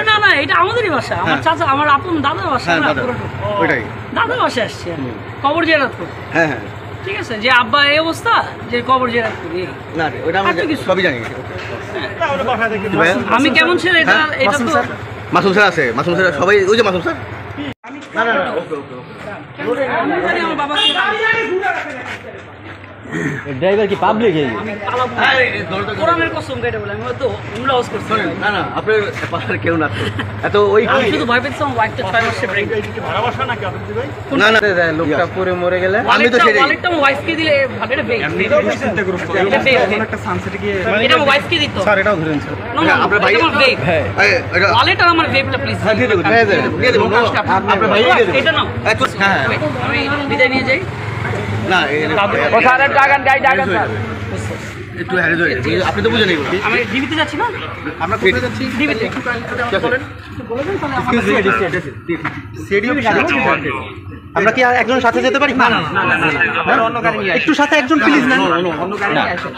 না না এটা আমাদেরই বাসা, আমার চাচা, আমার আপন দাদার বাসা, ওইটাই দাদার বাসায় আসছে কবর জিয়ারত করতে। হ্যাঁ হ্যাঁ ঠিক আছে, যে আব্বা এই অবস্থা, যে কবর জিয়ারত করি না ওটা আমরা সবই জানি। আমি কেমন ছিল এটা এটা তো মাসুম স্যার আছে, মাসুম স্যার সবাই, ওই যে মাসুম স্যার। না না না ওকে ওকে ওকে আমার বাবাকে ড্রাইভার কি পাবলিক? কোরআনের কসম কেটে বলে আমি হয়তো উমরা হাউস করছি। না না আপনার পাশে কেউ না এত ওই আমি শুধু ভয় পেয়েছি আমার ওয়াইফটা 6 মাসে প্রেগন্যান্ট। ভাড়া বাসা নাকি আপনি ভাই? না না লোকটা পরে মরে গেলে আমি তো সেটাই ওয়ালেটটা আমার ওয়াইফকে দিলে ভাগেটা বেগ চিন্তা করুন একটা সানসেটে গিয়ে এটা আমার ওয়াইফকে দিত। স্যার এটাও ধরেন স্যার। না আপনার ভাই আমার বেগ ওয়ালেট আর আমার বেগটা প্লিজ দিয়ে দেব আপনার ভাই দিয়ে দেব এটা নাও। হ্যাঁ আমি বিদায় নিয়ে যাই। না ও স্যার ডাগান গাই ডাগান স্যার একটু হ্যারে ধরে আপনি তো বুঝেন এগুলো। আমি ডিবিতে যাচ্ছি না, আমরা কোথায় যাচ্ছি? ডিবিতে বলেন আমরা কি একজন সাথে যেতে পারি? না না না অন্য গাড়ি নিয়ে একটু সাথে একজন প্লিজ না অন্য গাড়ি নিয়ে আসো।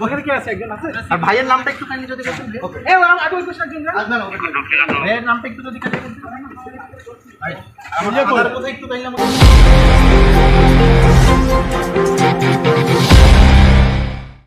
ওখানে কি আছে? একজন আছে। আর ভাইয়ের নামটা একটু কাইন্ডলি যদি বলতেন। এ আগে ওই পাশে একজন না না ভাইয়ের নামটা একটু যদি কাইন্ডলি বলতেন। ভাই আমার কথা একটু কাইন্ডলি